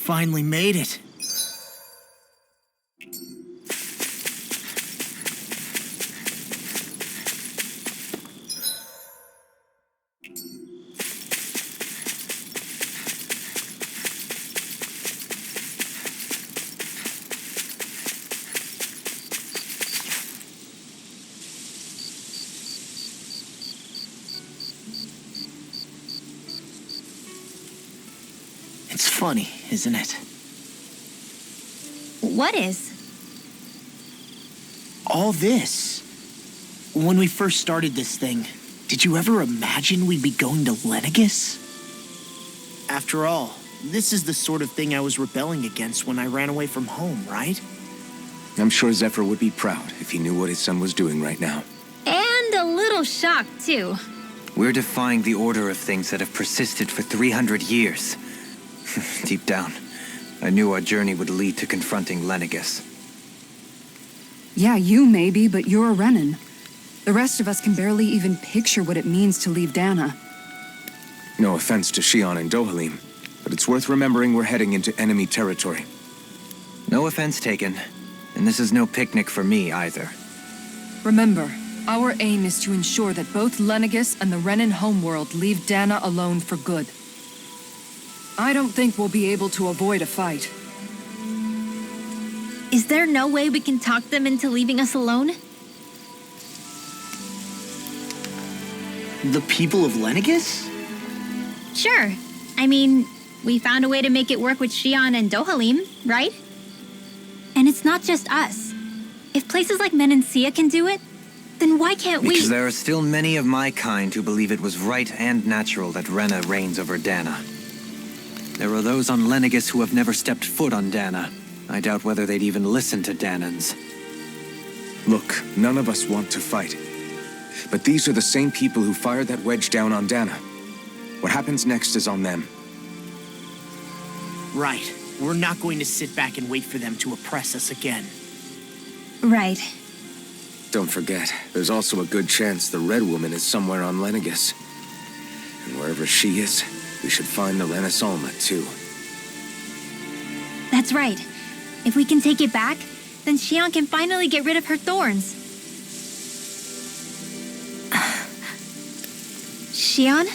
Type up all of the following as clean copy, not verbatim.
finally made it. It's funny, isn't it? What is? All this. When we first started this thing, did you ever imagine we'd be going to Lenegus? After all, this is the sort of thing I was rebelling against when I ran away from home, right? I'm sure Zephyr would be proud if he knew what his son was doing right now. And a little shocked, too. We're defying the order of things that have persisted for 300 years. Deep down, I knew our journey would lead to confronting Lenegus. Yeah, you maybe, but you're a Renan. The rest of us can barely even picture what it means to leave Dahna. No offense to Shion and Dohalim, but it's worth remembering we're heading into enemy territory. No offense taken, and this is no picnic for me either. Remember, our aim is to ensure that both Lenegus and the Renan homeworld leave Dahna alone for good. I don't think we'll be able to avoid a fight. Is there no way we can talk them into leaving us alone? The people of Lenegus? Sure. I mean, we found a way to make it work with Shion and Dohalim, right? And it's not just us. If places like Menancia can do it, then why can't we? Because there are still many of my kind who believe it was right and natural that Rena reigns over Dahna. There are those on Lenegus who have never stepped foot on Dahna. I doubt whether they'd even listen to Dahnans. Look, none of us want to fight. But these are the same people who fired that wedge down on Dahna. What happens next is on them. Right. We're not going to sit back and wait for them to oppress us again. Right. Don't forget, there's also a good chance the Red Woman is somewhere on Lenegus. And wherever she is, we should find the Renaissance too. That's right. If we can take it back, then Shion can finally get rid of her thorns. Shion?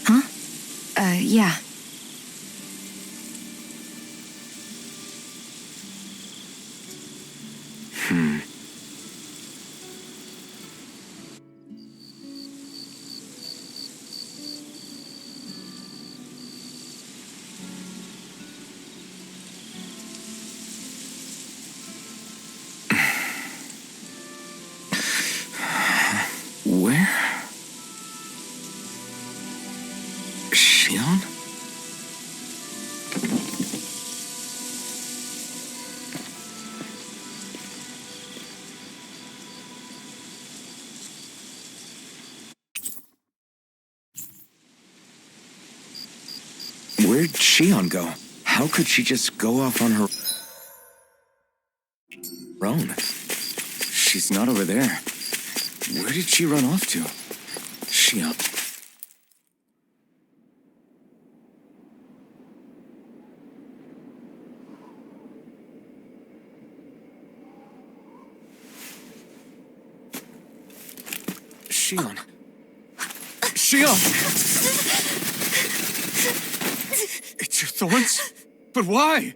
Huh? Yeah. Where? Shion? Where'd Shion go? How could she just go off on her own? She's not over there. Where did she run off to? Shion. Shion. Shion! It's your thorns? But why?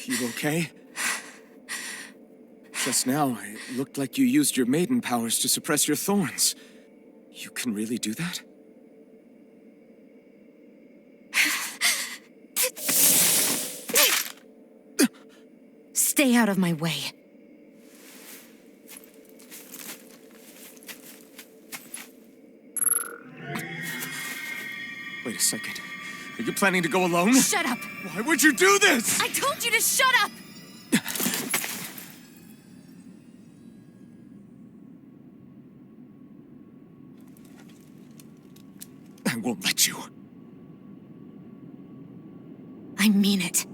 You okay? Just now, it looked like you used your maiden powers to suppress your thorns. You can really do that? Stay out of my way. Wait a second. Are you planning to go alone? Shut up! Why would you do this? I told you to shut up! I won't let you. I mean it.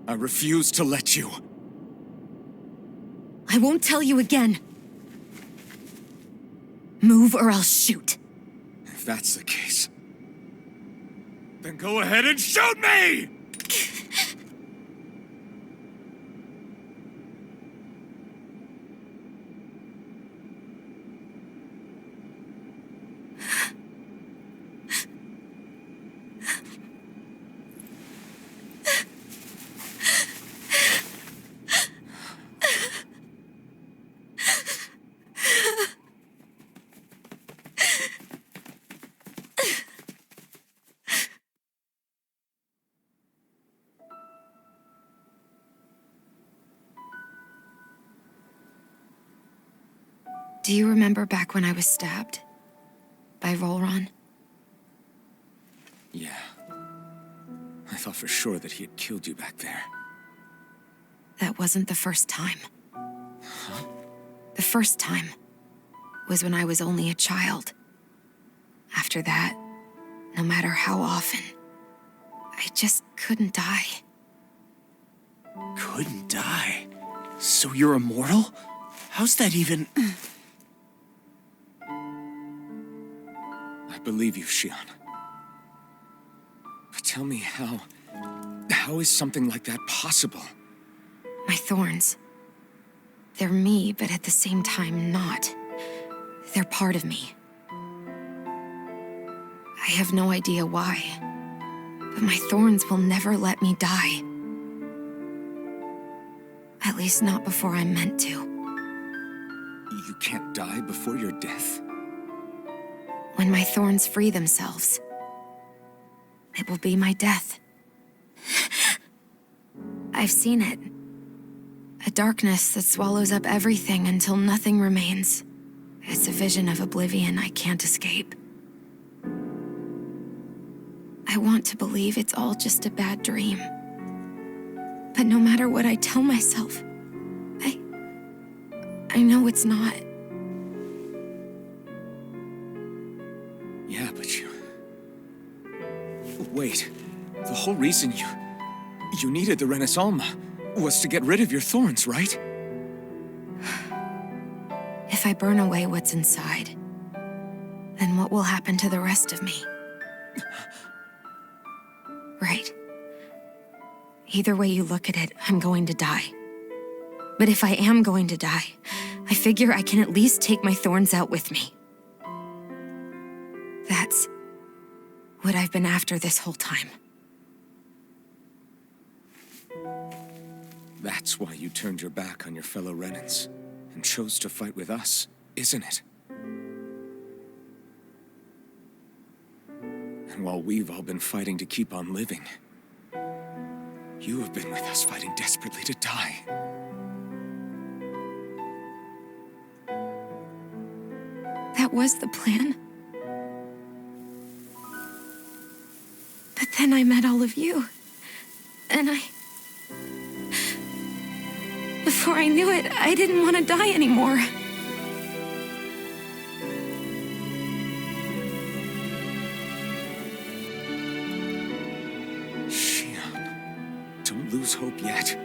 I refuse to let you. I won't tell you again. Move or I'll shoot. If that's the case, then go ahead and shoot me! Do you remember back when I was stabbed? By Rolron? Yeah. I thought for sure that he had killed you back there. That wasn't the first time. Huh? The first time was when I was only a child. After that, no matter how often, I just couldn't die. Couldn't die? So you're immortal? How's that even... I believe you, Shion. But tell me how is something like that possible? My thorns. They're me, but at the same time not. They're part of me. I have no idea why, but my thorns will never let me die. At least not before I'm meant to. You can't die before your death? When my thorns free themselves, it will be my death. I've seen it. A darkness that swallows up everything until nothing remains. It's a vision of oblivion I can't escape. I want to believe it's all just a bad dream. But no matter what I tell myself, I know it's not. Yeah, but you... Wait. The whole reason you needed the Renaissance was to get rid of your thorns, right? If I burn away what's inside, then what will happen to the rest of me? Right. Either way you look at it, I'm going to die. But if I am going to die, I figure I can at least take my thorns out with me. That's what I've been after this whole time. That's why you turned your back on your fellow Renans and chose to fight with us, isn't it? And while we've all been fighting to keep on living, you have been with us fighting desperately to die. That was the plan. But then I met all of you. And before I knew it, I didn't want to die anymore. Shion, don't lose hope yet.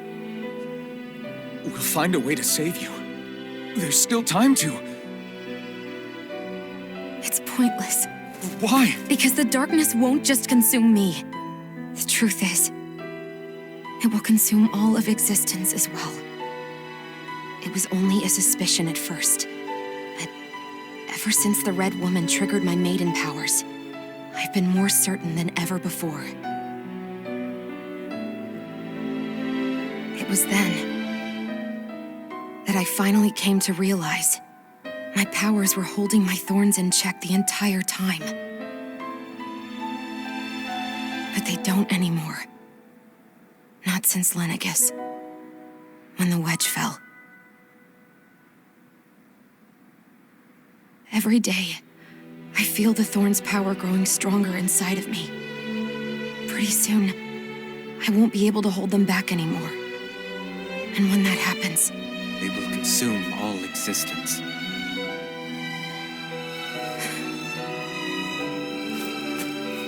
We'll find a way to save you. There's still time to. It's pointless. Why? Because the darkness won't just consume me. The truth is, it will consume all of existence as well. It was only a suspicion at first, but ever since the Red Woman triggered my maiden powers, I've been more certain than ever before. It was then that I finally came to realize my powers were holding my thorns in check the entire time. But they don't anymore. Not since Lenegis, when the wedge fell. Every day, I feel the thorn's power growing stronger inside of me. Pretty soon, I won't be able to hold them back anymore. And when that happens, They will consume all existence.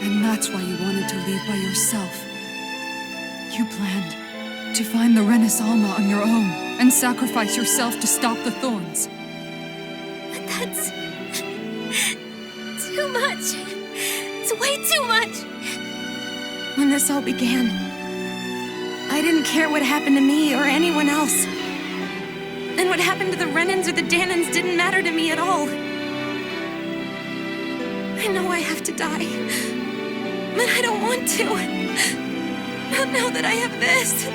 and that's why you wanted to leave by yourself. You planned To find the Renaissance on your own, and sacrifice yourself to stop the thorns. But that's... too much. It's way too much. When this all began, I didn't care what happened to me or anyone else. And what happened to the Renans or the Dahnans didn't matter to me at all. I know I have to die, but I don't want to. Not now that I have this.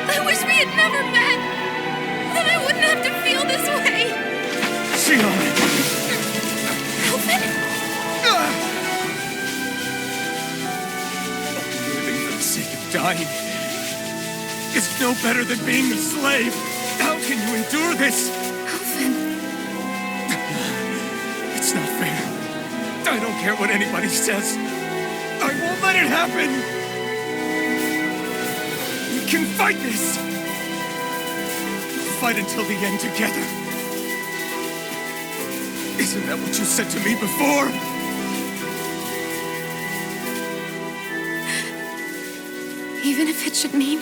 I wish we had never met. Then I wouldn't have to feel this way. Shion! Alvin? Living for the sake of dying is no better than being a slave. How can you endure this? Alvin. It's not fair. I don't care what anybody says. I won't let it happen. We can fight this. Fight until the end together. Isn't that what you said to me before? Even if it should mean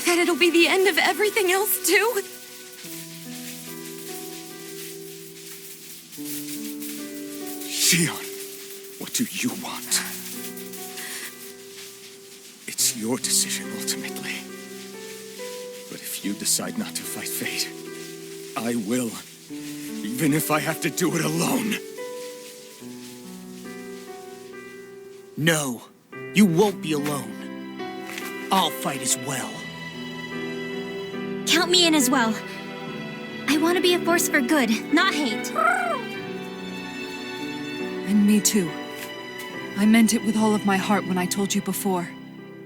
that it'll be the end of everything else, too? Shion, what do you want? It's your decision, ultimately. But if you decide not to fight fate, I will. Even if I have to do it alone. No, you won't be alone. I'll fight as well. Count me in as well. I want to be a force for good, not hate. And me too. I meant it with all of my heart when I told you before.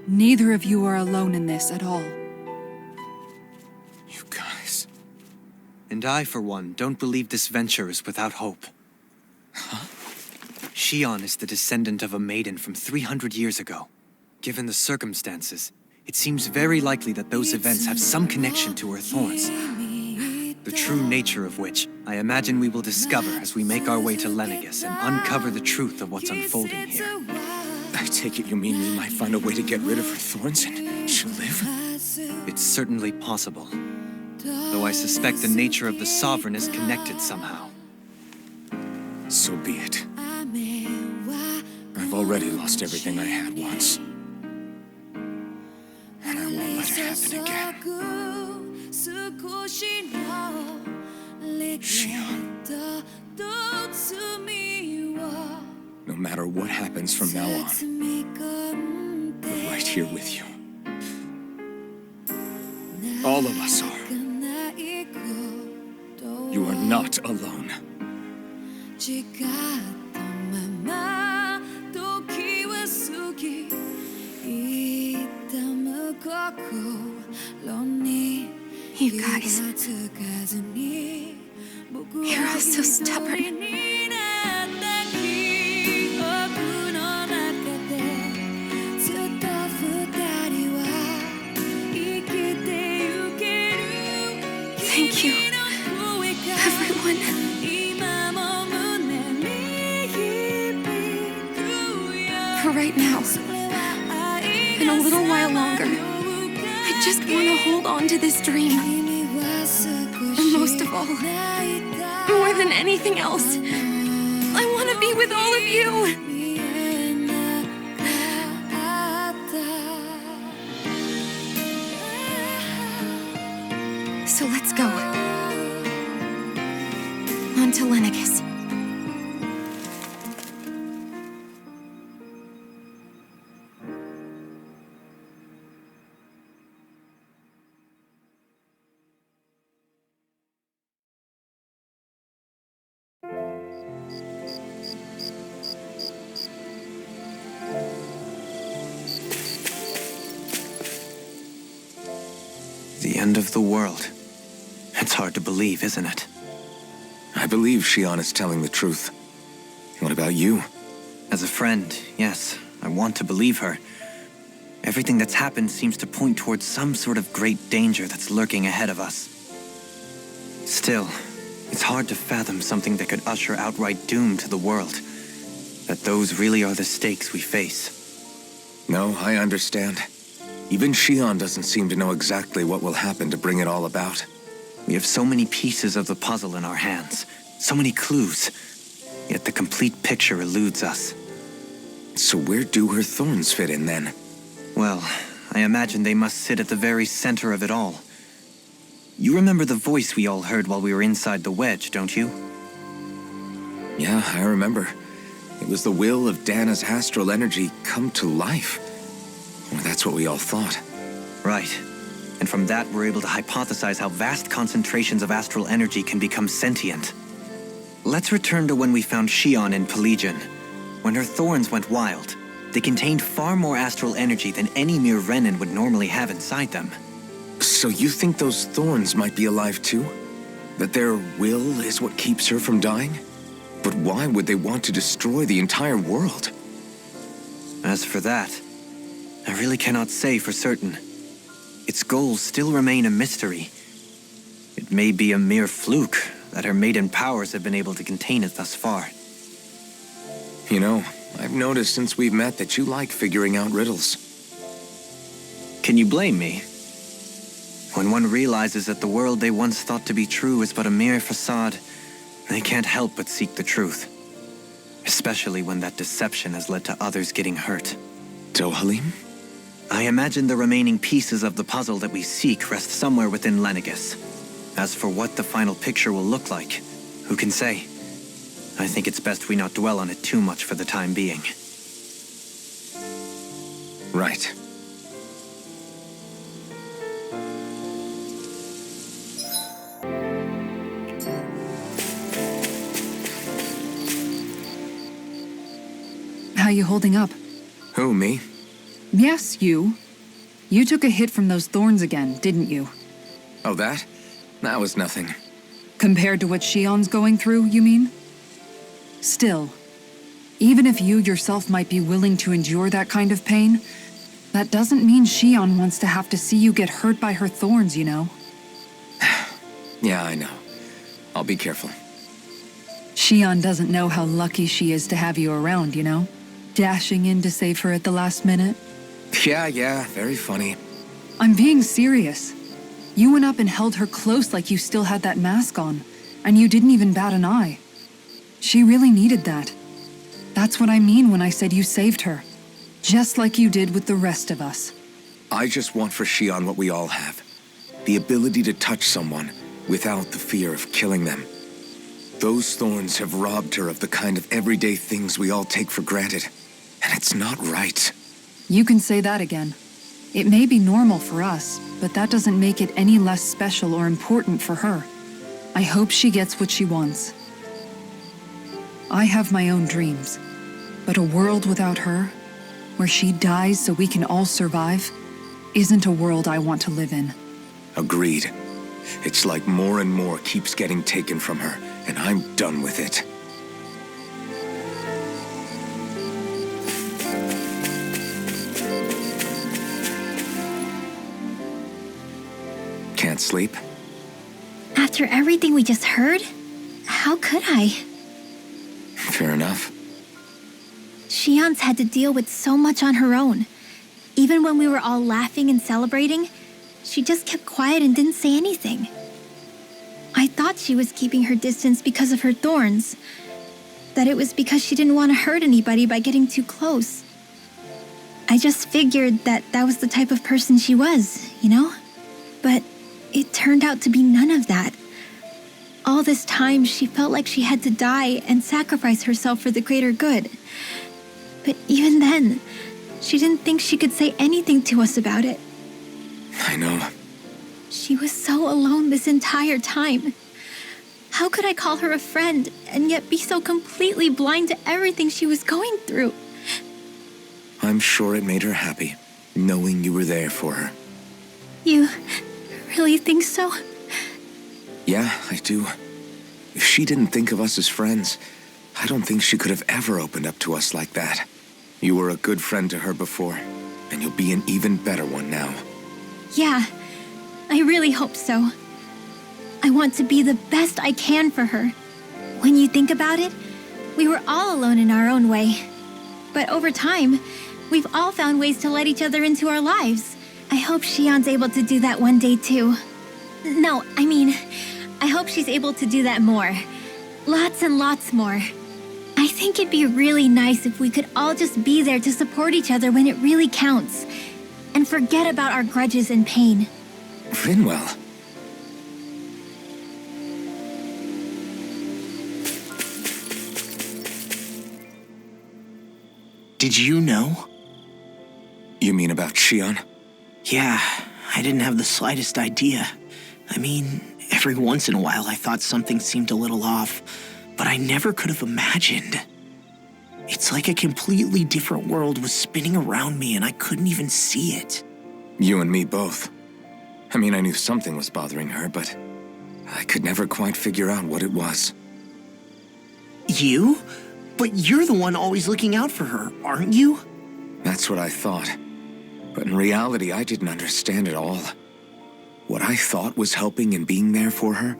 Neither of you are alone in this at all. You guys... And I, for one, don't believe this venture is without hope. Huh? Shion is the descendant of a maiden from 300 years ago. Given the circumstances, it seems very likely that those events have some connection to her thorns. The true nature of which, I imagine we will discover as we make our way to Lenegis and uncover the truth of what's unfolding here. I take it you mean we might find a way to get rid of her thorns and she'll live? It's certainly possible. Though I suspect the nature of the Sovereign is connected somehow. So be it. I've already lost everything I had once. And I won't let it happen again. Shion. No matter what happens from now on, we're right here with you. All of us are. You are not alone. You guys, you're all so stubborn. Thank you, everyone. For right now, and a little while longer, I just want to hold on to this dream. And most of all, more than anything else, I want to be with all of you. So let's go. On to Lenegis. The end of the world. It's hard to believe, isn't it? I believe Shion is telling the truth. What about you? As a friend, yes, I want to believe her. Everything that's happened seems to point towards some sort of great danger that's lurking ahead of us. Still, it's hard to fathom something that could usher outright doom to the world. that those really are the stakes we face. No, I understand. Even Shion doesn't seem to know exactly what will happen to bring it all about. We have so many pieces of the puzzle in our hands, so many clues, yet the complete picture eludes us. So where do her thorns fit in then? Well, I imagine they must sit at the very center of it all. You remember the voice we all heard while we were inside the wedge, don't you? Yeah, I remember. It was the will of Dahna's astral energy come to life. Well, that's what we all thought. Right. And from that, we're able to hypothesize how vast concentrations of astral energy can become sentient. Let's return to when we found Shion in Pelagian. When her thorns went wild, they contained far more astral energy than any mere Renin would normally have inside them. So you think those thorns might be alive too? That their will is what keeps her from dying? But why would they want to destroy the entire world? As for that, I really cannot say for certain. Its goals still remain a mystery. It may be a mere fluke that her maiden powers have been able to contain it thus far. You know, I've noticed since we've met that you like figuring out riddles. Can you blame me? When one realizes that the world they once thought to be true is but a mere facade, they can't help but seek the truth. Especially when that deception has led to others getting hurt. Dohalim? I imagine the remaining pieces of the puzzle that we seek rest somewhere within Lenegis. As for what the final picture will look like, who can say? I think it's best we not dwell on it too much for the time being. Right. How you holding up? Who, me? Yes, you. You took a hit from those thorns again, didn't you? Oh, that? That was nothing. Compared to what Shion's going through, you mean? Still, even if you yourself might be willing to endure that kind of pain, that doesn't mean Shion wants to have to see you get hurt by her thorns, you know? Yeah, I know. I'll be careful. Shion doesn't know how lucky she is to have you around, you know? Dashing in to save her at the last minute. Yeah, very funny. I'm being serious. You went up and held her close like you still had that mask on, and you didn't even bat an eye. She really needed that. That's what I mean when I said you saved her. Just like you did with the rest of us. I just want for Shion what we all have. The ability to touch someone without the fear of killing them. Those thorns have robbed her of the kind of everyday things we all take for granted. And it's not right. You can say that again. It may be normal for us, but that doesn't make it any less special or important for her. I hope she gets what she wants. I have my own dreams, but a world without her, where she dies so we can all survive, isn't a world I want to live in. Agreed. It's like more and more keeps getting taken from her, and I'm done with it. Can't sleep? After everything we just heard, how could I? Fair enough. Shion's had to deal with so much on her own. Even when we were all laughing and celebrating, she just kept quiet and didn't say anything. I thought she was keeping her distance because of her thorns. That it was because she didn't want to hurt anybody by getting too close. I just figured that that was the type of person she was, you know? But it turned out to be none of that. All this time, she felt like she had to die and sacrifice herself for the greater good. But even then, she didn't think she could say anything to us about it. I know. She was so alone this entire time. How could I call her a friend and yet be so completely blind to everything she was going through? I'm sure it made her happy, knowing you were there for her. You really think so? Yeah, I do. If she didn't think of us as friends, I don't think she could have ever opened up to us like that. You were a good friend to her before, and you'll be an even better one now. Yeah, I really hope so. I want to be the best I can for her. When you think about it, We were all alone in our own way. But over time, we've all found ways to let each other into our lives. I hope Shion's able to do that one day too. No, I mean, I hope she's able to do that more. Lots and lots more. I think it'd be really nice if we could all just be there to support each other when it really counts. And forget about our grudges and pain. Rinwell. Did you know? You mean about Shion? Yeah, I didn't have the slightest idea. I mean, every once in a while I thought something seemed a little off, but I never could have imagined. It's like a completely different world was spinning around me and I couldn't even see it. You and me both. I mean, I knew something was bothering her, but I could never quite figure out what it was. You? But you're the one always looking out for her, aren't you? That's what I thought. But in reality, I didn't understand it all. What I thought was helping and being there for her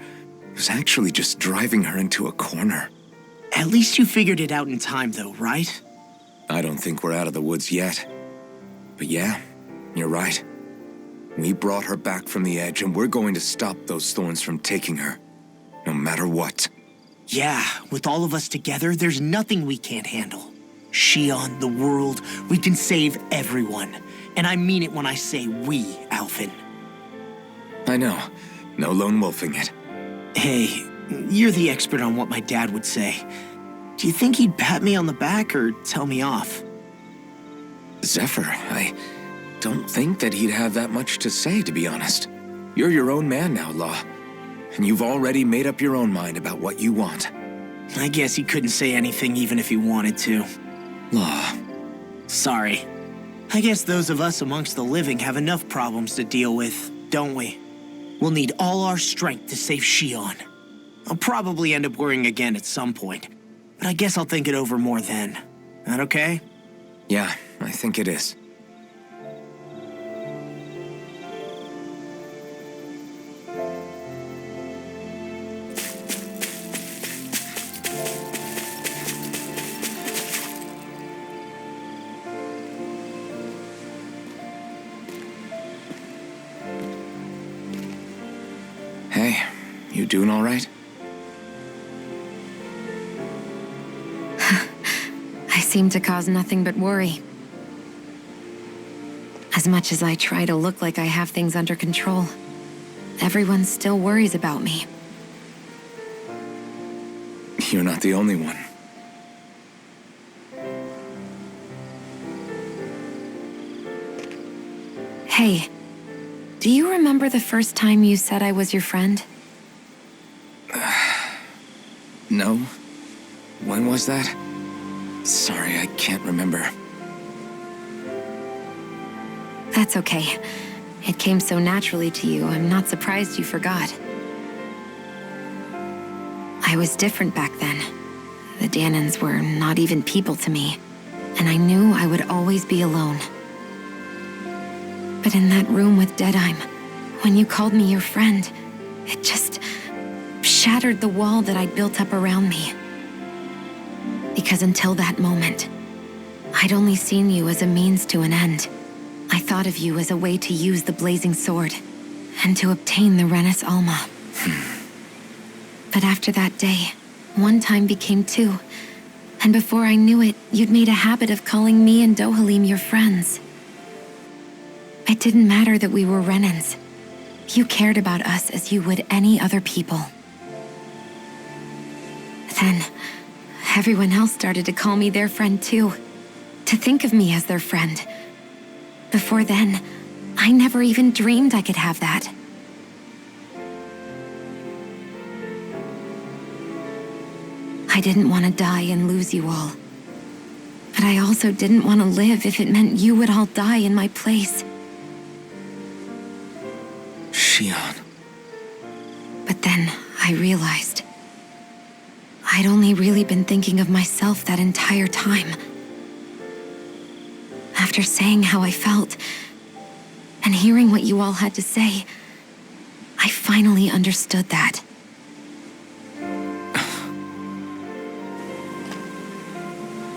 was actually just driving her into a corner. At least you figured it out in time, though, right? I don't think we're out of the woods yet. But yeah, you're right. We brought her back from the edge, and we're going to stop those thorns from taking her, no matter what. Yeah, with all of us together, there's nothing we can't handle. Shion, the world, we can save everyone. And I mean it when I say we, Alphen. I know. No lone wolfing it. Hey, you're the expert on what my dad would say. Do you think he'd pat me on the back or tell me off? Zephyr, I don't think that he'd have that much to say, to be honest. You're your own man now, Law. And you've already made up your own mind about what you want. I guess he couldn't say anything even if he wanted to. Law. Sorry. I guess those of us amongst the living have enough problems to deal with, don't we? We'll need all our strength to save Shion. I'll probably end up worrying again at some point, but I guess I'll think it over more then. That okay? Yeah, I think it is. Hey, you doing all right? I seem to cause nothing but worry. As much as I try to look like I have things under control, everyone still worries about me. You're not the only one. Hey, do you remember the first time you said I was your friend? No? When was that? Sorry, I can't remember. That's okay. It came so naturally to you, I'm not surprised you forgot. I was different back then. The Dahnans were not even people to me, and I knew I would always be alone. But in that room with Deadheim, when you called me your friend, it just shattered the wall that I'd built up around me. Because until that moment, I'd only seen you as a means to an end. I thought of you as a way to use the Blazing Sword, and to obtain the Renis Alma. But after that day, one time became two, and before I knew it, you'd made a habit of calling me and Dohalim your friends. It didn't matter that we were Renans. You cared about us as you would any other people. Then, everyone else started to call me their friend too, to think of me as their friend. Before then, I never even dreamed I could have that. I didn't want to die and lose you all. But I also didn't want to live if it meant you would all die in my place. Shion. But then I realized I'd only really been thinking of myself that entire time. After saying how I felt, and hearing what you all had to say, I finally understood that.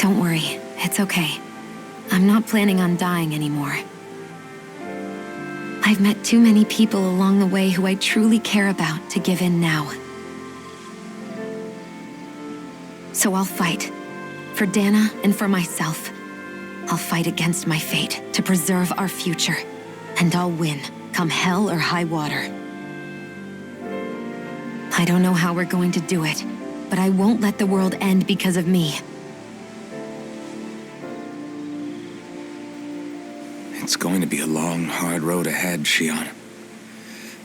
Don't worry, it's okay. I'm not planning on dying anymore. I've met too many people along the way who I truly care about to give in now. So I'll fight. For Dahna and for myself. I'll fight against my fate to preserve our future. And I'll win, come hell or high water. I don't know how we're going to do it, but I won't let the world end because of me. It's going to be a long, hard road ahead, Shion.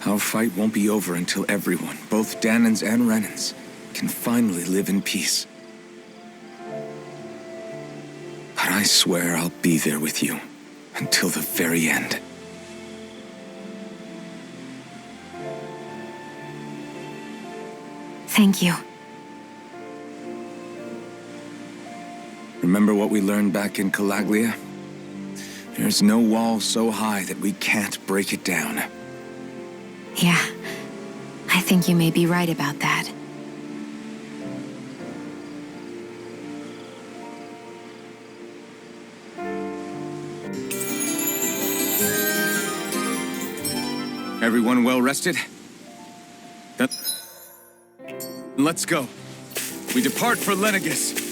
Our fight won't be over until everyone, both Dahnans and Renans, can finally live in peace. But I swear I'll be there with you until the very end. Thank you. Remember what we learned back in Calaglia? There's no wall so high that we can't break it down. Yeah, I think you may be right about that. Everyone well rested? Let's go. We depart for Lenegis.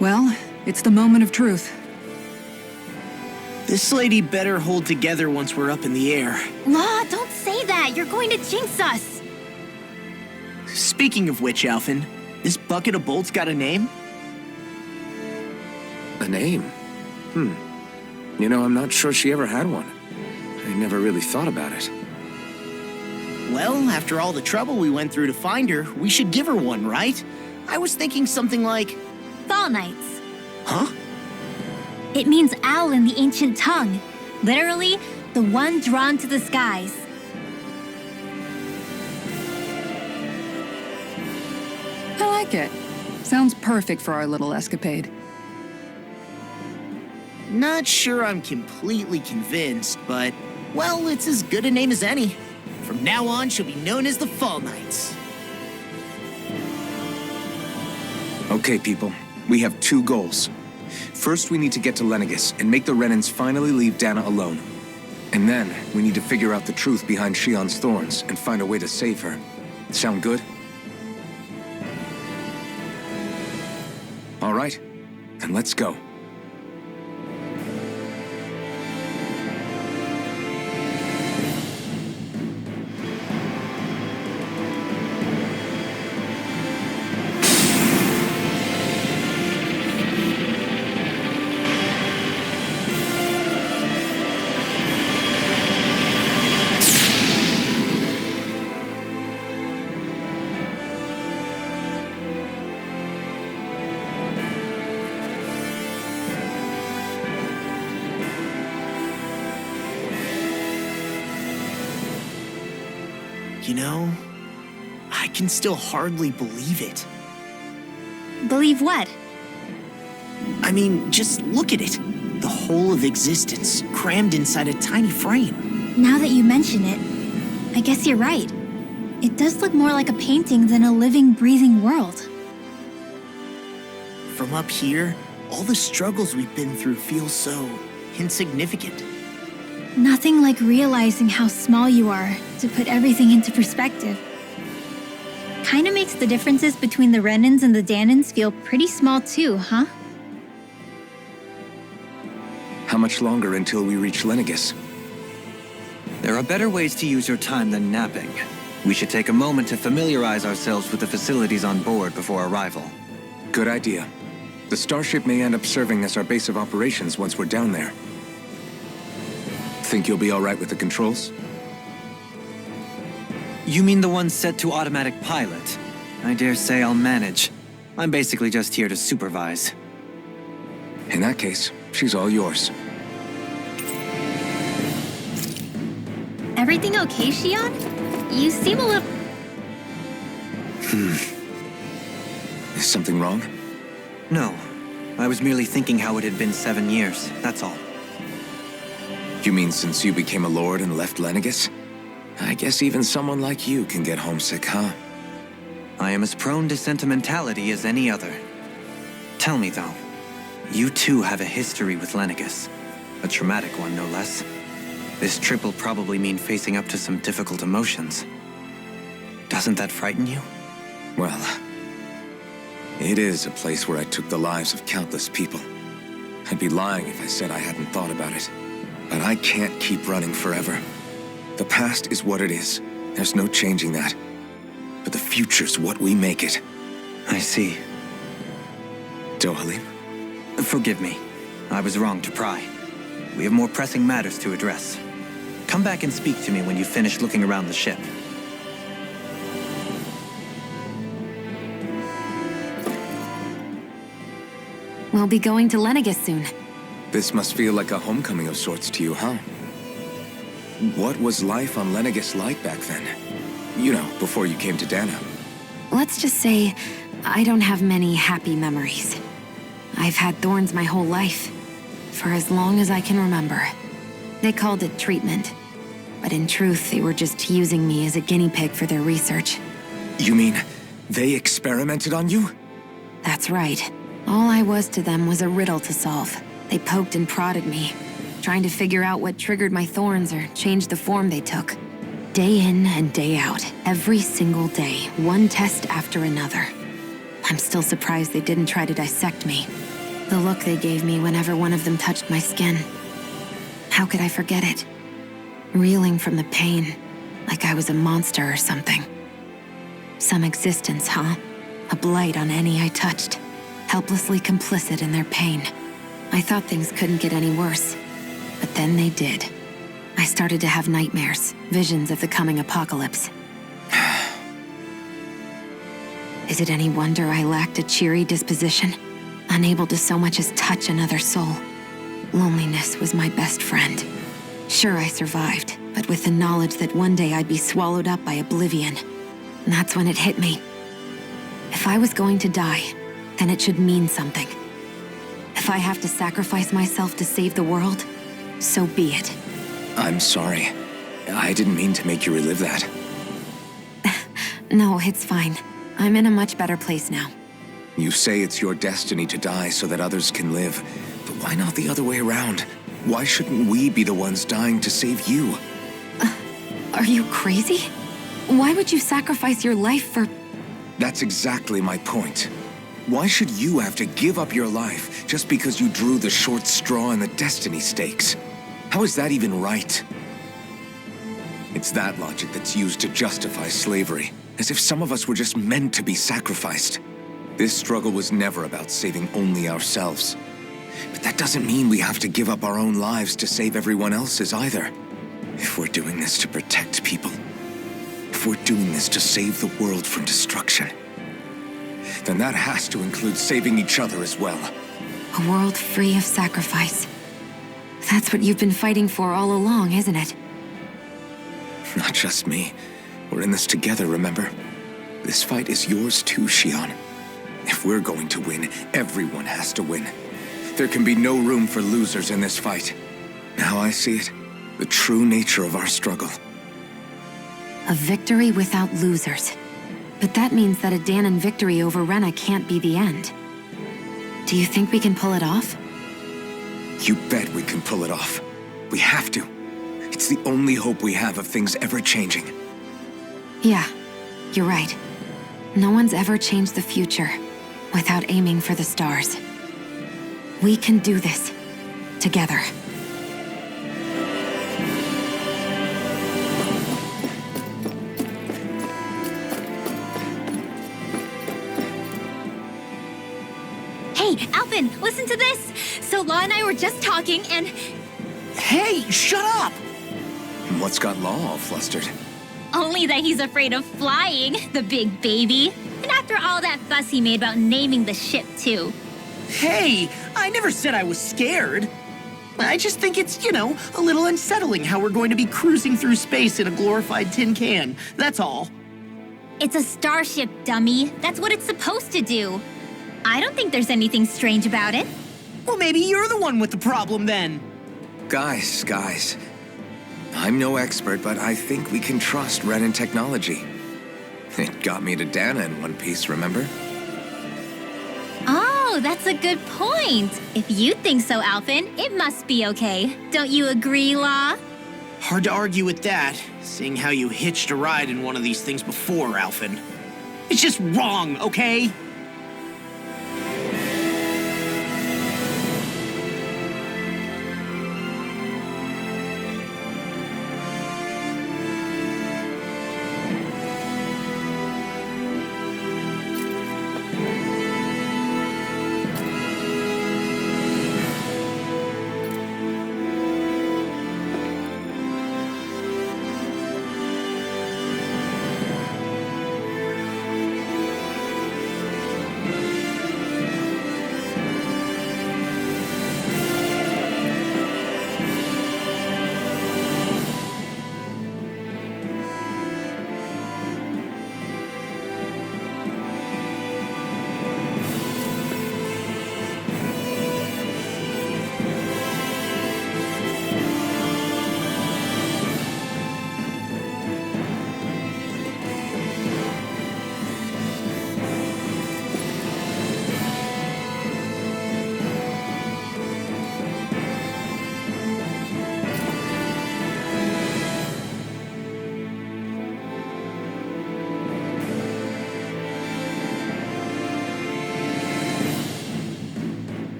Well, it's the moment of truth. This lady better hold together once we're up in the air. La, don't say that! You're going to jinx us! Speaking of which, Alphen, this bucket of bolts got a name? A name? You know, I'm not sure she ever had one. I never really thought about it. Well, after all the trouble we went through to find her, we should give her one, right? I was thinking something like... Fall Knights. Huh? It means owl in the ancient tongue. Literally, the one drawn to the skies. I like it. Sounds perfect for our little escapade. Not sure I'm completely convinced, but, well, it's as good a name as any. From now on, she'll be known as the Fall Knights. Okay, people. We have two goals. First, we need to get to Lenegis and make the Renans finally leave Dahna alone. And then, we need to figure out the truth behind Shion's thorns and find a way to save her. Sound good? All right, then let's go. You know, I can still hardly believe it. Believe what? I mean, just look at it. The whole of existence, crammed inside a tiny frame. Now that you mention it, I guess you're right. It does look more like a painting than a living, breathing world. From up here, all the struggles we've been through feel so insignificant. Nothing like realizing how small you are to put everything into perspective. Kinda makes the differences between the Renans and the Dahnans feel pretty small too, huh? How much longer until we reach Lenegis? There are better ways to use your time than napping. We should take a moment to familiarize ourselves with the facilities on board before arrival. Good idea. The starship may end up serving as our base of operations once we're down there. Think you'll be all right with the controls? You mean the one set to automatic pilot? I dare say I'll manage. I'm basically just here to supervise. In that case, she's all yours. Everything okay, Shion? You seem a little... Is something wrong? No. I was merely thinking how it had been 7 years, that's all. You mean since you became a lord and left Lenegis? I guess even someone like you can get homesick, huh? I am as prone to sentimentality as any other. Tell me, though, you too have a history with Lenegis. A traumatic one, no less. This trip will probably mean facing up to some difficult emotions. Doesn't that frighten you? Well, it is a place where I took the lives of countless people. I'd be lying if I said I hadn't thought about it. But I can't keep running forever. The past is what it is. There's no changing that. But the future's what we make it. I see. Dohalim? Forgive me. I was wrong to pry. We have more pressing matters to address. Come back and speak to me when you finish looking around the ship. We'll be going to Lenegis soon. This must feel like a homecoming of sorts to you, huh? What was life on Lenegis like back then? You know, before you came to Dahna. Let's just say, I don't have many happy memories. I've had thorns my whole life, for as long as I can remember. They called it treatment, but in truth, they were just using me as a guinea pig for their research. You mean, they experimented on you? That's right. All I was to them was a riddle to solve. They poked and prodded me, trying to figure out what triggered my thorns or changed the form they took. Day in and day out, every single day, one test after another. I'm still surprised they didn't try to dissect me. The look they gave me whenever one of them touched my skin. How could I forget it? Reeling from the pain, like I was a monster or something. Some existence, huh? A blight on any I touched, helplessly complicit in their pain. I thought things couldn't get any worse, but then they did. I started to have nightmares, visions of the coming apocalypse. Is it any wonder I lacked a cheery disposition? Unable to so much as touch another soul. Loneliness was my best friend. Sure, I survived, but with the knowledge that one day I'd be swallowed up by oblivion. And that's when it hit me. If I was going to die, then it should mean something. If I have to sacrifice myself to save the world, so be it. I'm sorry. I didn't mean to make you relive that. No, it's fine. I'm in a much better place now. You say it's your destiny to die so that others can live. But why not the other way around? Why shouldn't we be the ones dying to save you? Are you crazy? Why would you sacrifice your life for... That's exactly my point. Why should you have to give up your life just because you drew the short straw in the destiny stakes? How is that even right? It's that logic that's used to justify slavery, as if some of us were just meant to be sacrificed. This struggle was never about saving only ourselves. But that doesn't mean we have to give up our own lives to save everyone else's either. If we're doing this to protect people, if we're doing this to save the world from destruction, then that has to include saving each other as well. A world free of sacrifice. That's what you've been fighting for all along, isn't it? Not just me. We're in this together, remember? This fight is yours too, Shion. If we're going to win, everyone has to win. There can be no room for losers in this fight. Now I see it. The true nature of our struggle. A victory without losers. But that means that a Dahnan victory over Rena can't be the end. Do you think we can pull it off? You bet we can pull it off. We have to. It's the only hope we have of things ever changing. Yeah, you're right. No one's ever changed the future without aiming for the stars. We can do this together. Hey, Hey, Alvin, listen to this! So Law and I were just talking and... Hey, shut up! What's got Law all flustered? Only that he's afraid of flying, the big baby. And after all that fuss he made about naming the ship, too. Hey, I never said I was scared. I just think it's, a little unsettling how we're going to be cruising through space in a glorified tin can. That's all. It's a starship, dummy. That's what it's supposed to do. I don't think there's anything strange about it. Well, maybe you're the one with the problem then. Guys. I'm no expert, but I think we can trust Renan technology. It got me to Dahna in one piece, remember? Oh, that's a good point. If you think so, Alvin, it must be okay. Don't you agree, Law? Hard to argue with that, seeing how you hitched a ride in one of these things before, Alvin. It's just wrong, okay?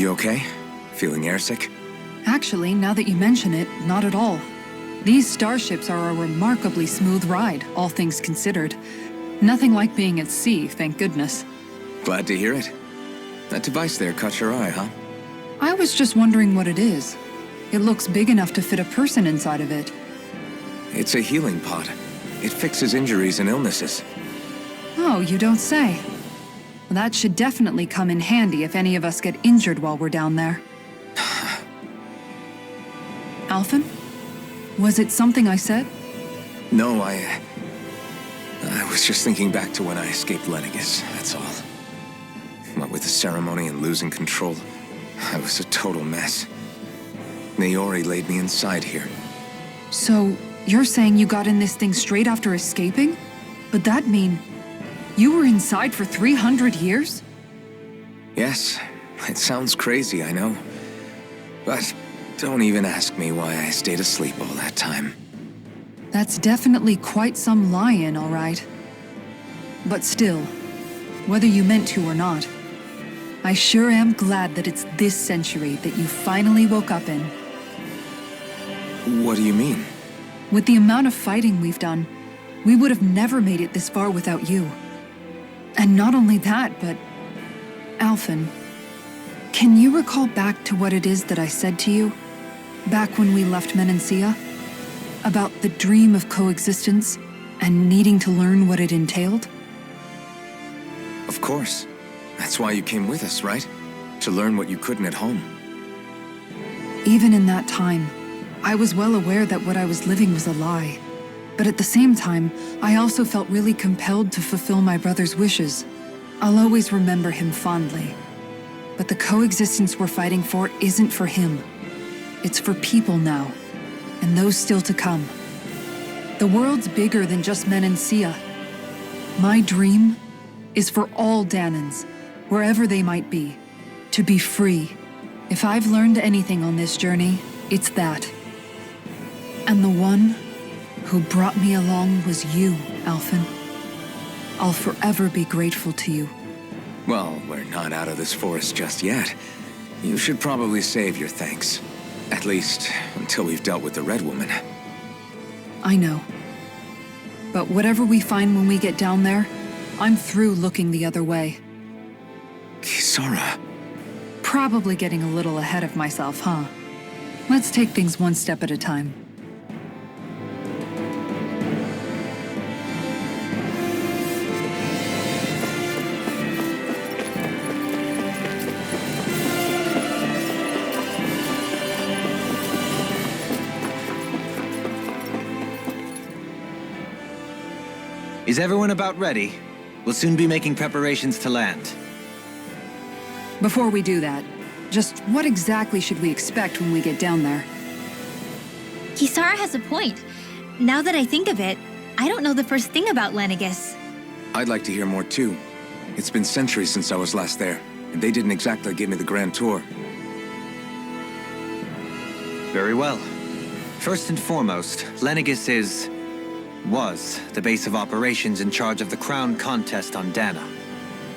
You okay? Feeling airsick? Actually, now that you mention it, not at all. These starships are a remarkably smooth ride, all things considered. Nothing like being at sea, thank goodness. Glad to hear it. That device there caught your eye, huh? I was just wondering what it is. It looks big enough to fit a person inside of it. It's a healing pod. It fixes injuries and illnesses. Oh, you don't say. That should definitely come in handy if any of us get injured while we're down there. Alphen? Was it something I said? No, I was just thinking back to when I escaped Lenegis, that's all. What with the ceremony and losing control, I was a total mess. Naori laid me inside here. So, you're saying you got in this thing straight after escaping? But that mean you were inside for 300 years? Yes, it sounds crazy, I know. But don't even ask me why I stayed asleep all that time. That's definitely quite some lie-in, all right. But still, whether you meant to or not, I sure am glad that it's this century that you finally woke up in. What do you mean? With the amount of fighting we've done, we would have never made it this far without you. And not only that, but... Alphen, can you recall back to what it is that I said to you? Back when we left Menancia? About the dream of coexistence and needing to learn what it entailed? Of course. That's why you came with us, right? To learn what you couldn't at home. Even in that time, I was well aware that what I was living was a lie. But at the same time, I also felt really compelled to fulfill my brother's wishes. I'll always remember him fondly. But the coexistence we're fighting for isn't for him. It's for people now, and those still to come. The world's bigger than just Menancia. My dream is for all Dahnans, wherever they might be, to be free. If I've learned anything on this journey, it's that. And the one who brought me along was you, Alphen. I'll forever be grateful to you. Well, we're not out of this forest just yet. You should probably save your thanks. At least, until we've dealt with the Red Woman. I know. But whatever we find when we get down there, I'm through looking the other way. Kisara. Probably getting a little ahead of myself, huh? Let's take things one step at a time. Is everyone about ready? We'll soon be making preparations to land. Before we do that, just what exactly should we expect when we get down there? Kisara has a point. Now that I think of it, I don't know the first thing about Lenegis. I'd like to hear more too. It's been centuries since I was last there, and they didn't exactly give me the grand tour. Very well. First and foremost, Lenegis was the base of operations in charge of the crown contest on Dahna.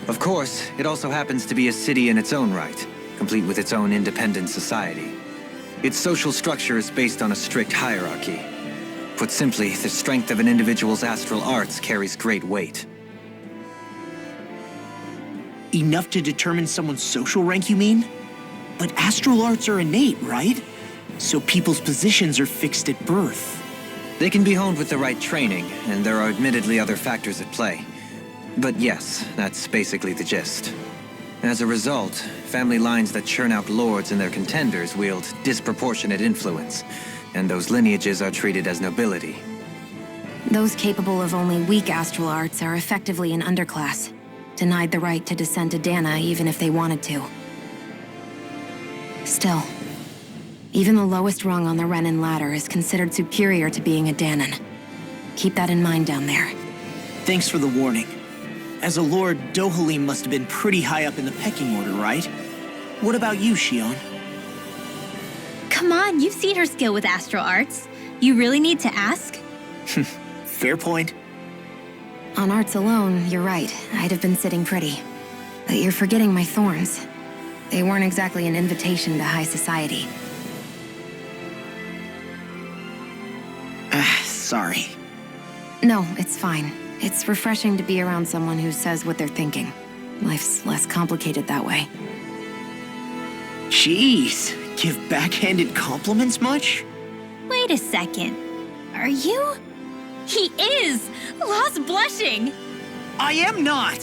Of course, it also happens to be a city in its own right, complete with its own independent society. Its social structure is based on a strict hierarchy. Put simply, the strength of an individual's astral arts carries great weight. Enough to determine someone's social rank, you mean? But astral arts are innate, right? So people's positions are fixed at birth. They can be honed with the right training, and there are admittedly other factors at play. But yes, that's basically the gist. As a result, family lines that churn out lords and their contenders wield disproportionate influence, and those lineages are treated as nobility. Those capable of only weak astral arts are effectively an underclass, denied the right to descend to Dahna even if they wanted to. Still, even the lowest rung on the Renan ladder is considered superior to being a Dahnan. Keep that in mind down there. Thanks for the warning. As a lord, Dohalim must have been pretty high up in the pecking order, right? What about you, Shion? Come on, you've seen her skill with astral arts. You really need to ask? Fair point. On arts alone, you're right. I'd have been sitting pretty. But you're forgetting my thorns. They weren't exactly an invitation to high society. Sorry. No, it's fine. It's refreshing to be around someone who says what they're thinking. Life's less complicated that way. Jeez, give backhanded compliments much? Wait a second. Are you? He is! Lost blushing! I am not!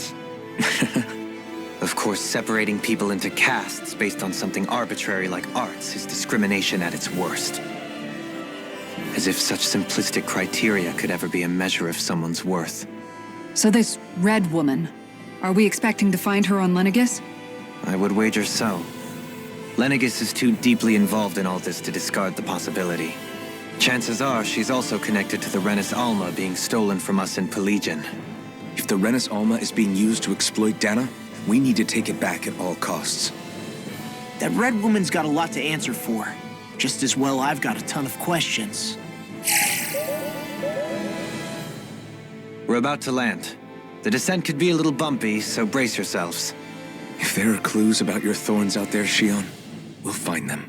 Of course, separating people into castes based on something arbitrary like arts is discrimination at its worst. As if such simplistic criteria could ever be a measure of someone's worth. So this red woman, are we expecting to find her on Lenegis? I would wager so. Lenegis is too deeply involved in all this to discard the possibility. Chances are she's also connected to the Renis Alma being stolen from us in Pelegion. If the Renis Alma is being used to exploit Dahna, we need to take it back at all costs. That red woman's got a lot to answer for. Just as well I've got a ton of questions. We're about to land. The descent could be a little bumpy, so brace yourselves. If there are clues about your thorns out there, Shion, we'll find them.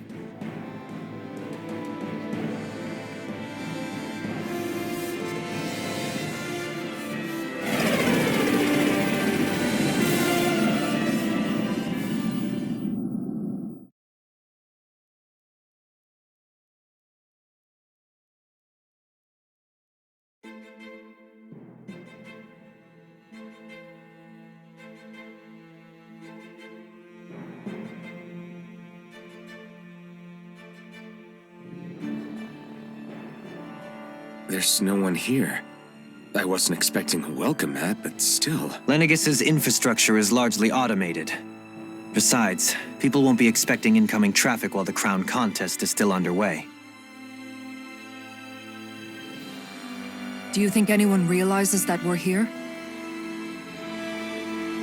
There's no one here. I wasn't expecting a welcome mat, but still. Lenegis's infrastructure is largely automated. Besides, people won't be expecting incoming traffic while the crown contest is still underway. Do you think anyone realizes that we're here?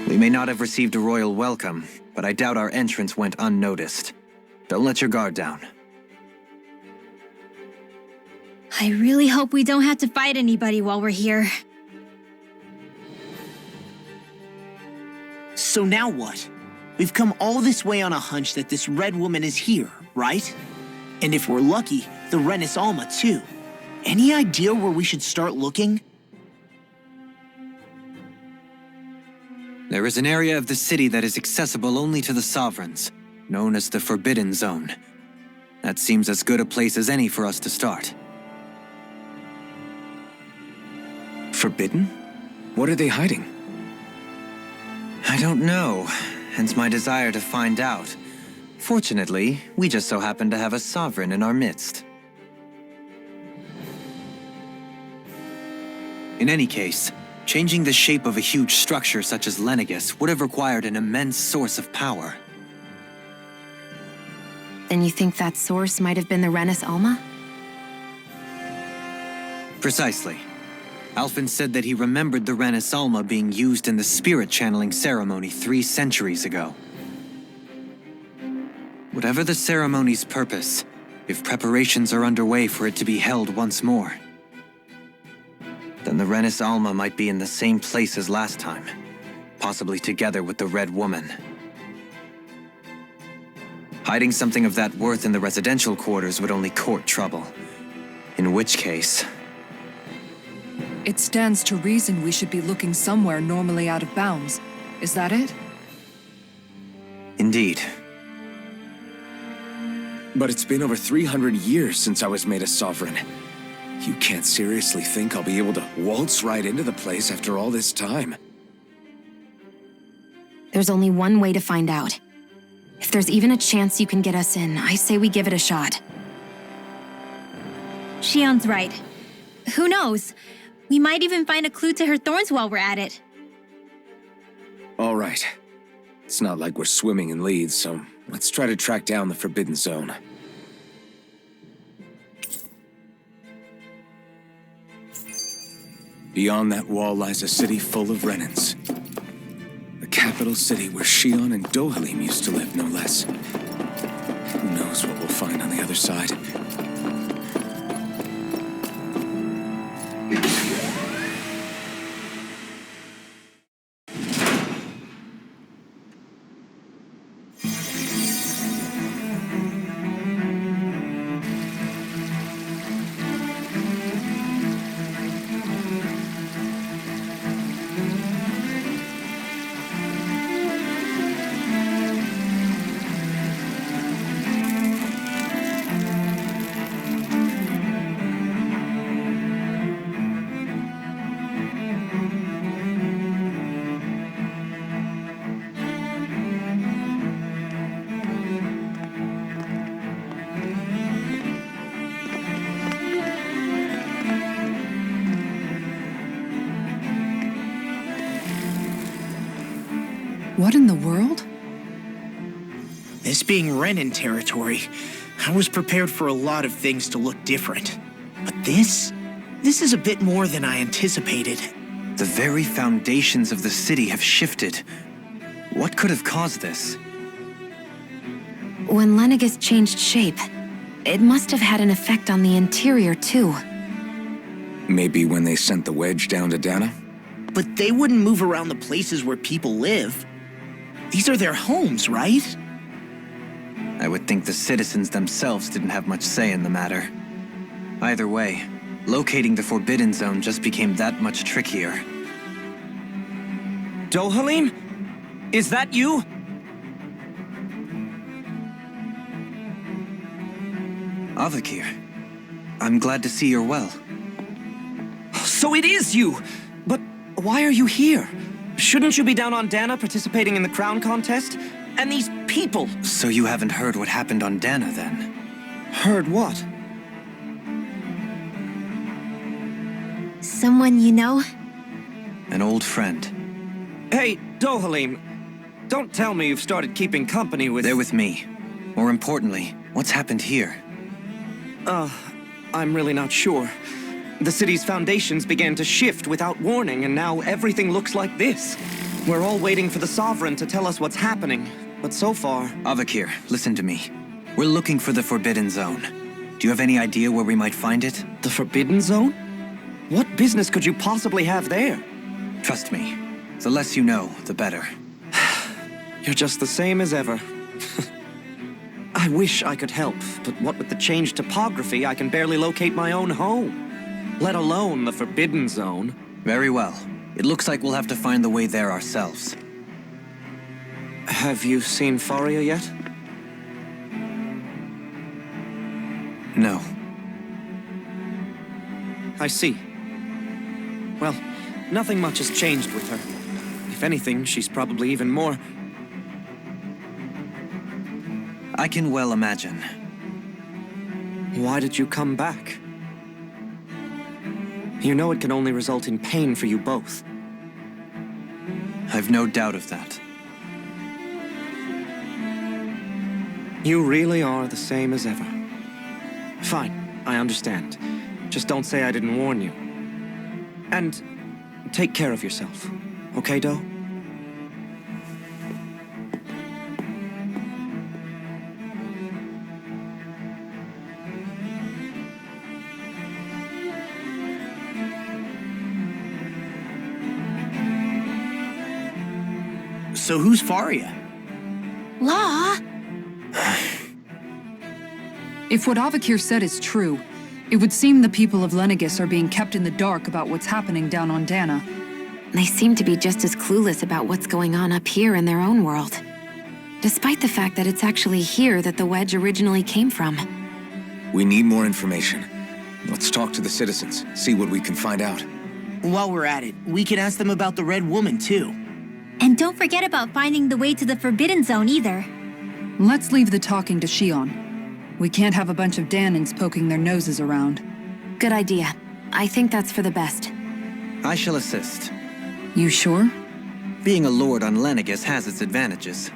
We may not have received a royal welcome, but I doubt our entrance went unnoticed. Don't let your guard down. I really hope we don't have to fight anybody while we're here. So now what? We've come all this way on a hunch that this red woman is here, right? And if we're lucky, the Renis Alma too. Any idea where we should start looking? There is an area of the city that is accessible only to the sovereigns, known as the Forbidden Zone. That seems as good a place as any for us to start. Forbidden? What are they hiding? I don't know, hence my desire to find out. Fortunately, we just so happen to have a sovereign in our midst. In any case, changing the shape of a huge structure such as Lenegis would have required an immense source of power. Then you think that source might have been the Renis Alma? Precisely. Alphen said that he remembered the Renis Alma being used in the spirit channeling ceremony 3 centuries ago. Whatever the ceremony's purpose, if preparations are underway for it to be held once more, then the Renis Alma might be in the same place as last time, possibly together with the Red Woman. Hiding something of that worth in the residential quarters would only court trouble. In which case... It stands to reason we should be looking somewhere normally out of bounds. Is that it? Indeed. But it's been over 300 years since I was made a sovereign. You can't seriously think I'll be able to waltz right into the place after all this time. There's only one way to find out. If there's even a chance you can get us in, I say we give it a shot. Shion's right. Who knows? We might even find a clue to her thorns while we're at it. All right. It's not like we're swimming in leads, so let's try to track down the Forbidden Zone. Beyond that wall lies a city full of Renans. The capital city where Shion and Dohalim used to live, no less. Who knows what we'll find on the other side? What in the world? This being Renan territory, I was prepared for a lot of things to look different. But this is a bit more than I anticipated. The very foundations of the city have shifted. What could have caused this? When Lenegis changed shape, it must have had an effect on the interior, too. Maybe when they sent the wedge down to Dahna? But they wouldn't move around the places where people live. These are their homes, right? I would think the citizens themselves didn't have much say in the matter. Either way, locating the Forbidden Zone just became that much trickier. Dohalim? Is that you? Avakir, I'm glad to see you're well. So it is you! But why are you here? Shouldn't you be down on Dahna participating in the crown contest? And these people! So you haven't heard what happened on Dahna, then? Heard what? Someone you know? An old friend. Hey, Dohalim, don't tell me you've started keeping company with... They're with me. More importantly, what's happened here? I'm really not sure. The city's foundations began to shift without warning, and now everything looks like this. We're all waiting for the Sovereign to tell us what's happening, but so far... Avakir, listen to me. We're looking for the Forbidden Zone. Do you have any idea where we might find it? The Forbidden Zone? What business could you possibly have there? Trust me. The less you know, the better. You're just the same as ever. I wish I could help, but what with the changed topography, I can barely locate my own home. Let alone the Forbidden Zone. Very well. It looks like we'll have to find the way there ourselves. Have you seen Faria yet? No. I see. Well, nothing much has changed with her. If anything, she's probably even more... I can well imagine. Why did you come back? You know it can only result in pain for you both. I've no doubt of that. You really are the same as ever. Fine, I understand. Just don't say I didn't warn you. And take care of yourself, okay, Do? So who's Faria? Law? If what Avakir said is true, it would seem the people of Lenegis are being kept in the dark about what's happening down on Dahna. They seem to be just as clueless about what's going on up here in their own world. Despite the fact that it's actually here that the wedge originally came from. We need more information. Let's talk to the citizens, see what we can find out. While we're at it, we can ask them about the Red Woman, too. And don't forget about finding the way to the Forbidden Zone either. Let's leave the talking to Shion. We can't have a bunch of Dahnans poking their noses around. Good idea. I think that's for the best. I shall assist. You sure? Being a lord on Lenegis has its advantages.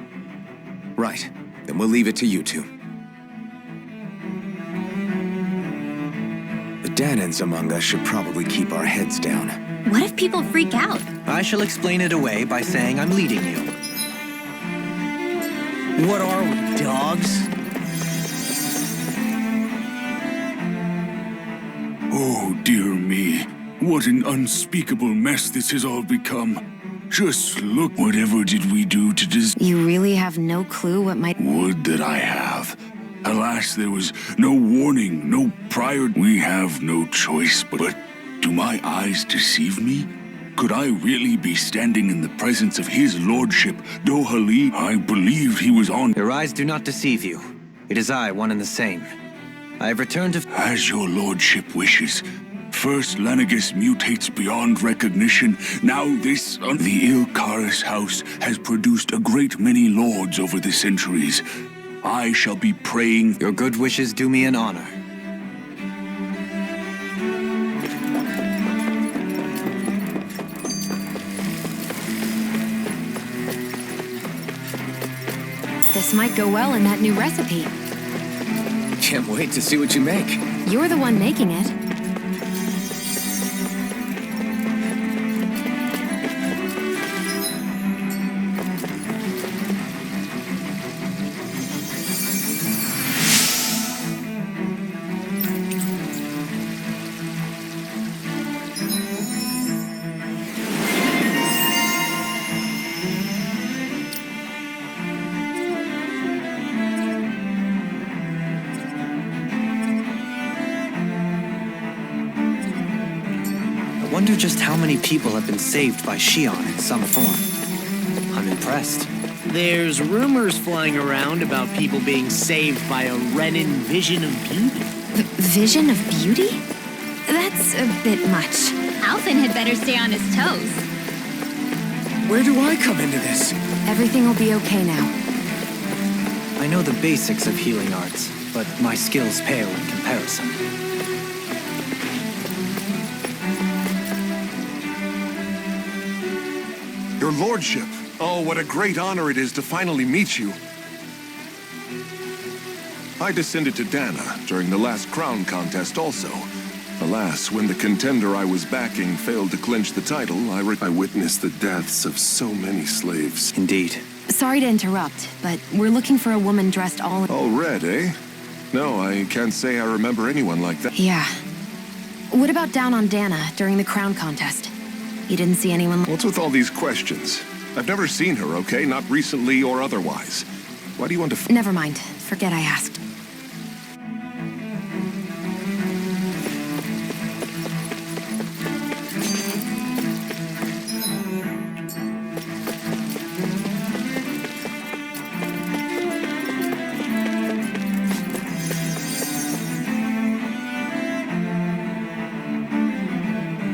Right. Then we'll leave it to you two. The Dahnans among us should probably keep our heads down. What if people freak out? I shall explain it away by saying I'm leading you. What are we, dogs? Oh, dear me. What an unspeakable mess this has all become. Just look, whatever did we do to You really have no clue what might... Would that I have. Alas, there was no warning, no prior... We have no choice, but do my eyes deceive me? Could I really be standing in the presence of his lordship, Dohalim? I believed he was on... Your eyes do not deceive you. It is I, one and the same. I have returned to... As your lordship wishes. First, Lenegis mutates beyond recognition. Now this... The Ilkaris house has produced a great many lords over the centuries. I shall be praying... Your good wishes do me an honor. This might go well in that new recipe. Can't wait to see what you make. You're the one making it. I wonder just how many people have been saved by Shion in some form. I'm impressed. There's rumors flying around about people being saved by a Renan vision of beauty. Vision of beauty? That's a bit much. Alphen had better stay on his toes. Where do I come into this? Everything will be okay now. I know the basics of healing arts, but my skills pale in comparison. Your lordship. Oh, what a great honor it is to finally meet you. I descended to Dahna during the last crown contest also. Alas, when the contender I was backing failed to clinch the title, I witnessed the deaths of so many slaves. Indeed. Sorry to interrupt, but we're looking for a woman dressed all in... All red, eh? No, I can't say I remember anyone like that. Yeah. What about down on Dahna during the crown contest? You didn't see anyone... What's with all these questions? I've never seen her, okay? Not recently or otherwise. Why do you want to... Never mind. Forget I asked.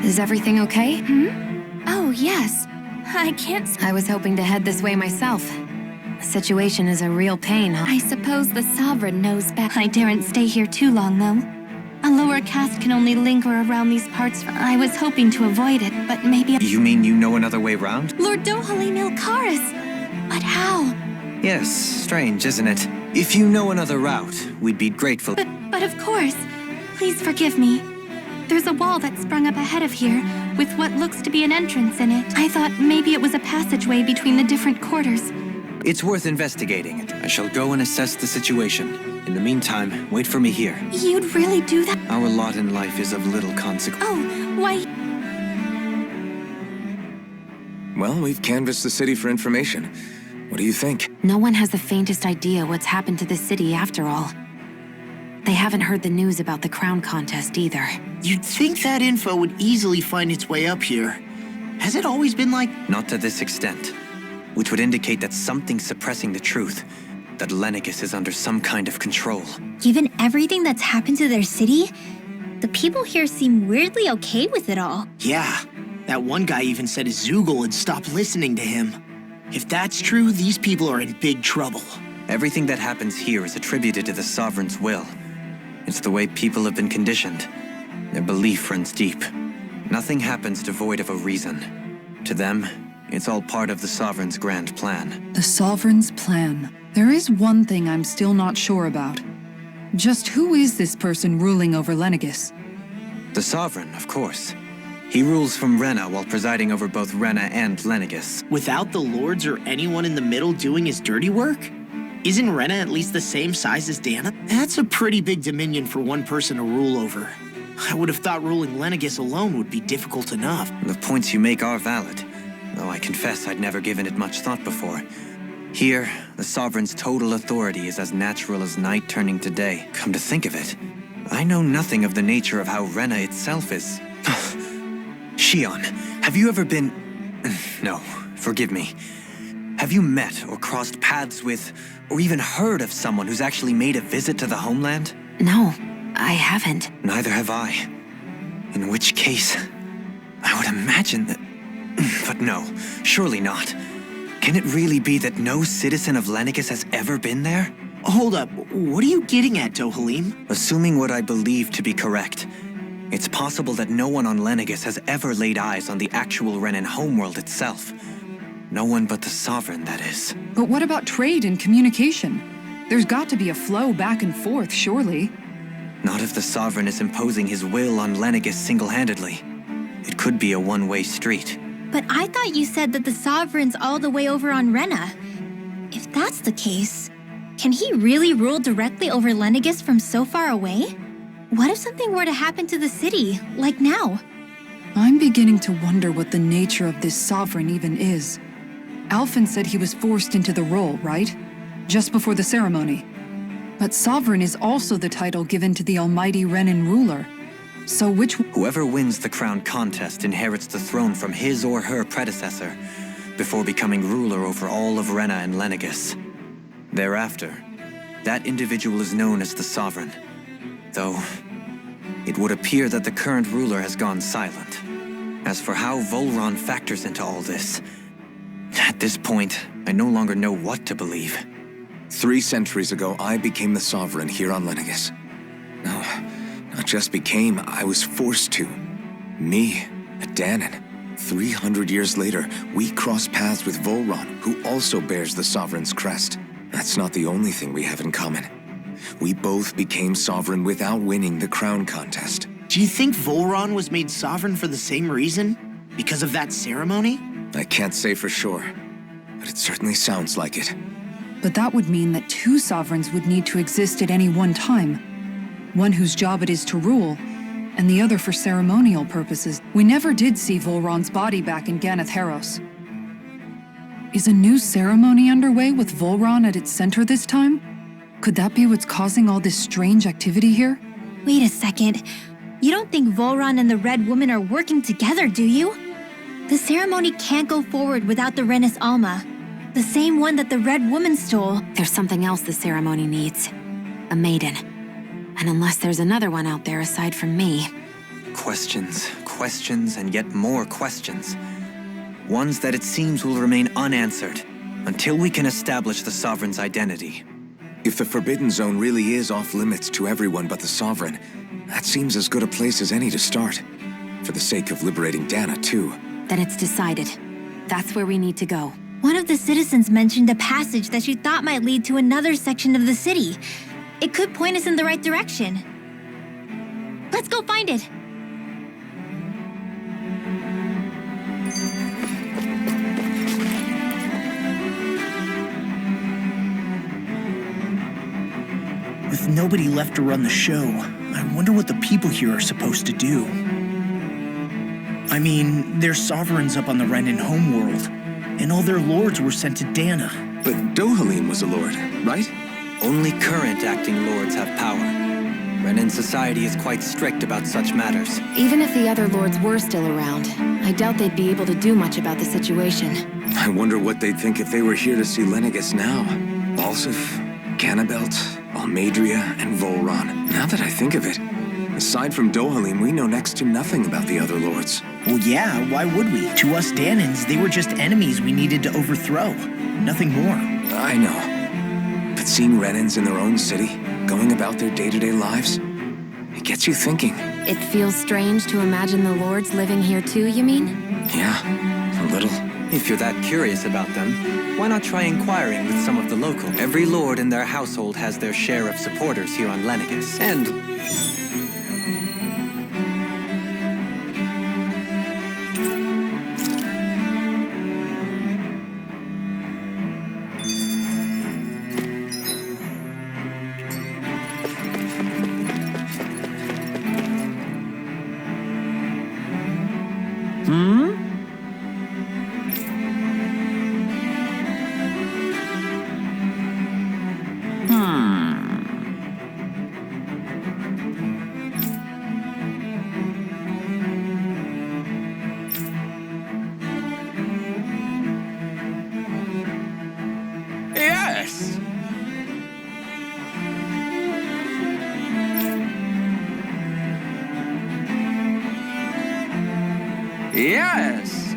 Is everything okay? Oh, yes. I can't... I was hoping to head this way myself. The situation is a real pain, huh? I suppose the Sovereign knows best. I daren't stay here too long, though. A lower caste can only linger around these parts. I was hoping to avoid it, but maybe... You mean you know another way round? Lord Dohalim Ilkaris! But how? Yes, strange, isn't it? If you know another route, we'd be grateful. But of course. Please forgive me. There's a wall that sprung up ahead of here, with what looks to be an entrance in it. I thought maybe it was a passageway between the different quarters. It's worth investigating. I shall go and assess the situation. In the meantime, wait for me here. You'd really do that? Our lot in life is of little consequence. Oh, why... Well, we've canvassed the city for information. What do you think? No one has the faintest idea what's happened to the city after all. They haven't heard the news about the crown contest either. You'd think that info would easily find its way up here. Has it always been like... Not to this extent. Which would indicate that something's suppressing the truth. That Lenegis is under some kind of control. Given everything that's happened to their city, the people here seem weirdly okay with it all. Yeah, that one guy even said his Zoogle had stopped listening to him. If that's true, these people are in big trouble. Everything that happens here is attributed to the Sovereign's will. It's the way people have been conditioned. Their belief runs deep. Nothing happens devoid of a reason. To them, it's all part of the Sovereign's grand plan. The Sovereign's plan. There is one thing I'm still not sure about. Just who is this person ruling over Lenegis? The Sovereign, of course. He rules from Rena while presiding over both Rena and Lenegis. Without the lords or anyone in the middle doing his dirty work? Isn't Rena at least the same size as Dahna? That's a pretty big dominion for one person to rule over. I would have thought ruling Lenegis alone would be difficult enough. The points you make are valid, though I confess I'd never given it much thought before. Here, the Sovereign's total authority is as natural as night turning to day. Come to think of it, I know nothing of the nature of how Rena itself is. Shion, have you ever been... No, forgive me. Have you met or crossed paths with, or even heard of someone who's actually made a visit to the homeland? No, I haven't. Neither have I. In which case, I would imagine that... But no, surely not. Can it really be that no citizen of Lenegis has ever been there? Hold up, what are you getting at, Dohalim? Assuming what I believe to be correct, it's possible that no one on Lenegis has ever laid eyes on the actual Renan homeworld itself. No one but the Sovereign, that is. But what about trade and communication? There's got to be a flow back and forth, surely. Not if the Sovereign is imposing his will on Lenegis single-handedly. It could be a one-way street. But I thought you said that the Sovereign's all the way over on Rena. If that's the case, can he really rule directly over Lenegis from so far away? What if something were to happen to the city, like now? I'm beginning to wonder what the nature of this Sovereign even is. Alphen said he was forced into the role, right? Just before the ceremony. But Sovereign is also the title given to the almighty Renan ruler. So which... Whoever wins the crown contest inherits the throne from his or her predecessor, before becoming ruler over all of Rena and Lenegis. Thereafter, that individual is known as the Sovereign. Though, it would appear that the current ruler has gone silent. As for how Volron factors into all this, at this point, I no longer know what to believe. 3 centuries ago, I became the Sovereign here on Lenegis. No, not just became, I was forced to. Me, a Dahnan. 300 years later, we cross paths with Volron, who also bears the Sovereign's crest. That's not the only thing we have in common. We both became Sovereign without winning the crown contest. Do you think Volron was made sovereign for the same reason? Because of that ceremony? I can't say for sure, but it certainly sounds like it. But that would mean that 2 sovereigns would need to exist at any one time. One whose job it is to rule, and the other for ceremonial purposes. We never did see Volron's body back in Ganath Haros. Is a new ceremony underway with Volron at its center this time? Could that be what's causing all this strange activity here? Wait a second. You don't think Volron and the Red Woman are working together, do you? The ceremony can't go forward without the Renis Alma. The same one that the Red Woman stole. There's something else the ceremony needs. A maiden. And unless there's another one out there aside from me... Questions, questions, and yet more questions. Ones that it seems will remain unanswered, until we can establish the Sovereign's identity. If the Forbidden Zone really is off-limits to everyone but the Sovereign, that seems as good a place as any to start. For the sake of liberating Dahna, too. Then it's decided. That's where we need to go. One of the citizens mentioned a passage that she thought might lead to another section of the city. It could point us in the right direction. Let's go find it! With nobody left to run the show, I wonder what the people here are supposed to do. I mean, there's sovereigns up on the Renan homeworld, and all their lords were sent to Dahna. But Dohalim was a lord, right? Only current acting lords have power. Renan society is quite strict about such matters. Even if the other lords were still around, I doubt they'd be able to do much about the situation. I wonder what they'd think if they were here to see Lenegis now. Balsif, Ganabelt, Almadria, and Volron. Now that I think of it, aside from Dohalim, we know next to nothing about the other lords. Well, yeah, why would we? To us Dahnans, they were just enemies we needed to overthrow. Nothing more. I know. But seeing Renans in their own city, going about their day-to-day lives, it gets you thinking. It feels strange to imagine the lords living here too, you mean? Yeah, a little. If you're that curious about them, why not try inquiring with some of the local? Every lord in their household has their share of supporters here on Lenegis, and... Yes! Yes!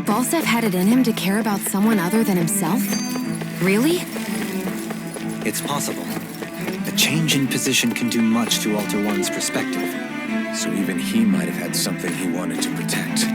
Balsef had it in him to care about someone other than himself? Really? It's possible. A change in position can do much to alter one's perspective. So even he might have had something he wanted to protect.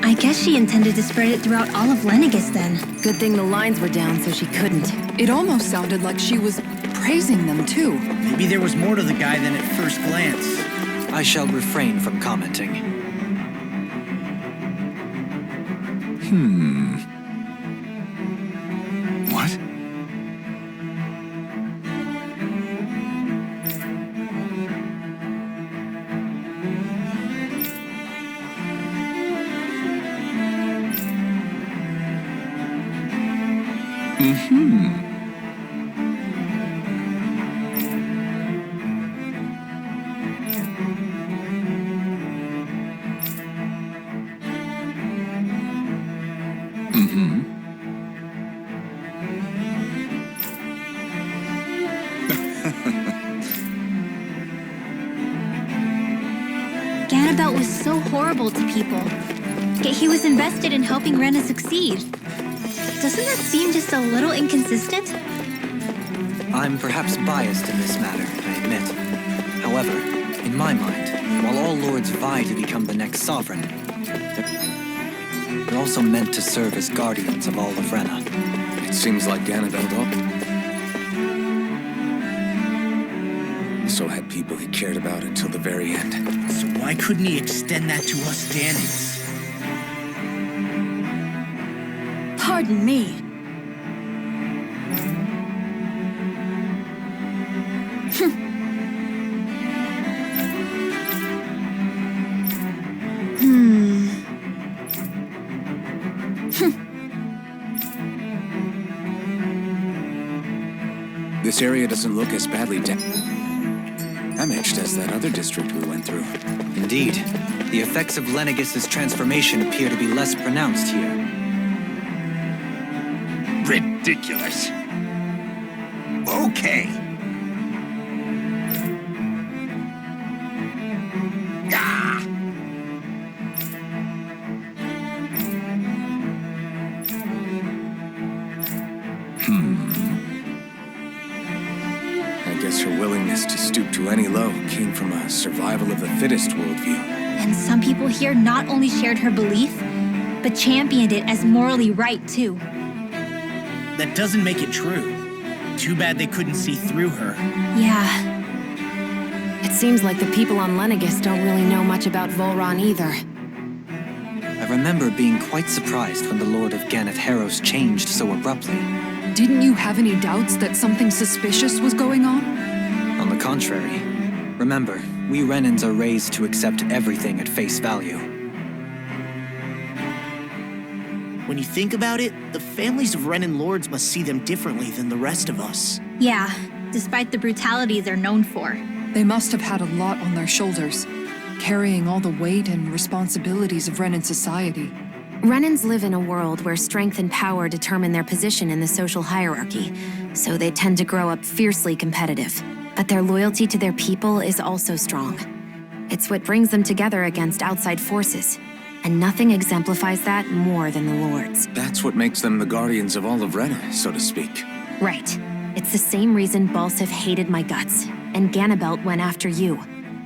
I guess she intended to spread it throughout all of Lenegis then. Good thing the lines were down so she couldn't. It almost sounded like she was praising them too. Maybe there was more to the guy than at first glance. I shall refrain from commenting. What? Ganabelt was so horrible to people, yet he was invested in helping Rena succeed. Doesn't that seem just a little inconsistent? I'm perhaps biased in this matter, I admit. However, in my mind, while all lords vie to become the next sovereign, they're also meant to serve as guardians of all of Rena. It seems like Ganabelt also had people he cared about until the very end. So why couldn't he extend that to us Dahnans? Pardon me. This area doesn't look as badly damaged as that other district we went through. Indeed, the effects of Lenegis' transformation appear to be less pronounced here. Ridiculous. Okay. Ah! I guess her willingness to stoop to any low came from a survival of the fittest worldview. And some people here not only shared her belief, but championed it as morally right too. That doesn't make it true. Too bad they couldn't see through her. Yeah. It seems like the people on Lenegis don't really know much about Volron either. I remember being quite surprised when the Lord of Ganath Harros changed so abruptly. Didn't you have any doubts that something suspicious was going on? On the contrary, remember, we Renans are raised to accept everything at face value. When you think about it, the families of Renan lords must see them differently than the rest of us. Yeah, despite the brutality they're known for. They must have had a lot on their shoulders, carrying all the weight and responsibilities of Renan society. Renans live in a world where strength and power determine their position in the social hierarchy, so they tend to grow up fiercely competitive. But their loyalty to their people is also strong. It's what brings them together against outside forces, and nothing exemplifies that more than the Lords. That's what makes them the guardians of all of Rena, so to speak. Right. It's the same reason Balsif hated my guts, and Ganabelt went after you,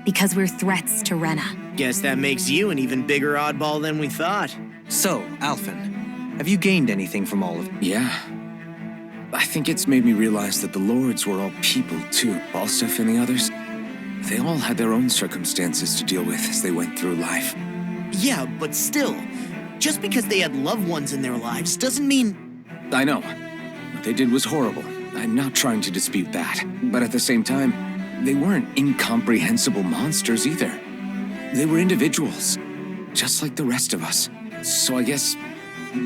because we're threats to Rena. Guess that makes you an even bigger oddball than we thought. So, Alphen, have you gained anything from all of... Yeah. I think it's made me realize that the lords were all people, too. Balsif and the others, they all had their own circumstances to deal with as they went through life. Yeah, but still, just because they had loved ones in their lives doesn't mean... I know. What they did was horrible. I'm not trying to dispute that. But at the same time, they weren't incomprehensible monsters either. They were individuals, just like the rest of us. So I guess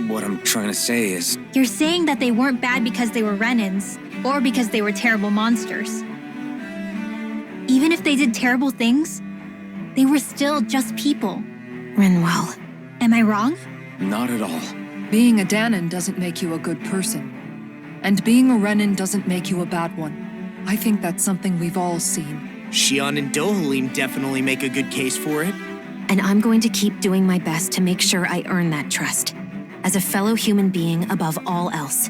what I'm trying to say is... You're saying that they weren't bad because they were Renans, or because they were terrible monsters. they did terrible things, they were still just people. Rinwell. Am I wrong? Not at all. Being a Dahnan doesn't make you a good person. And being a Renan doesn't make you a bad one. I think that's something we've all seen. Shion and Dohalim definitely make a good case for it. And I'm going to keep doing my best to make sure I earn that trust. As a fellow human being above all else.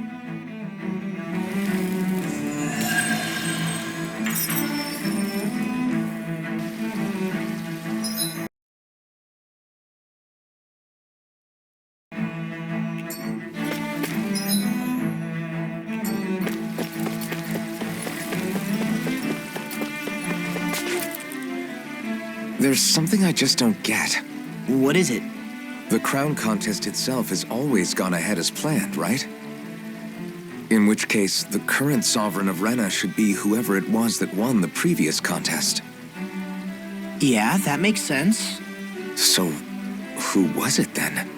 There's something I just don't get. What is it? The crown contest itself has always gone ahead as planned, right? In which case, the current sovereign of Rena should be whoever it was that won the previous contest. Yeah, that makes sense. So, who was it then?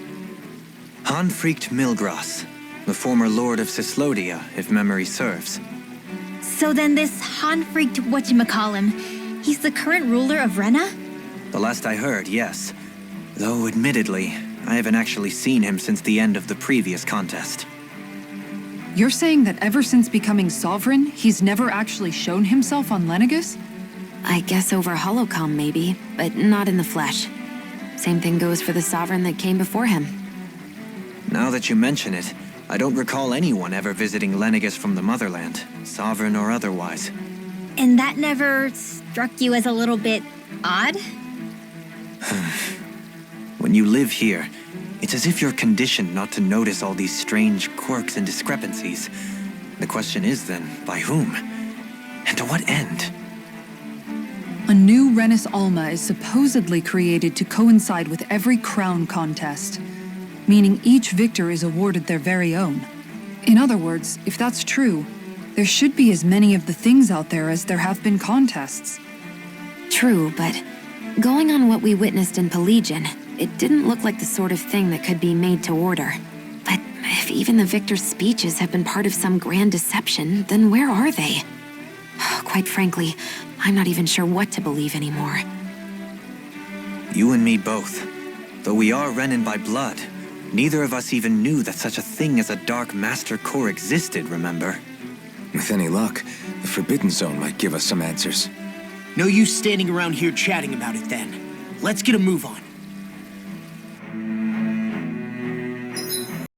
Hanfricht Milgras, the former lord of Cislodia, if memory serves. So then this Hanfricht whatchamacallem, he's the current ruler of Rena? The last I heard, yes. Though, admittedly, I haven't actually seen him since the end of the previous contest. You're saying that ever since becoming sovereign, he's never actually shown himself on Lenegus? I guess over holocom maybe, but not in the flesh. Same thing goes for the sovereign that came before him. Now that you mention it, I don't recall anyone ever visiting Lenegus from the motherland, sovereign or otherwise. And that never struck you as a little bit odd? When you live here, it's as if you're conditioned not to notice all these strange quirks and discrepancies. The question is then, by whom? And to what end? A new Renis Alma is supposedly created to coincide with every crown contest, meaning each victor is awarded their very own. In other words, if that's true, there should be as many of the things out there as there have been contests. True, but going on what we witnessed in Pelagian, it didn't look like the sort of thing that could be made to order. But if even the victor's speeches have been part of some grand deception, then where are they? Quite frankly, I'm not even sure what to believe anymore. You and me both. Though we are Renin by blood, neither of us even knew that such a thing as a Dark Master Core existed, remember? With any luck, the Forbidden Zone might give us some answers. No use standing around here chatting about it then. Let's get a move on.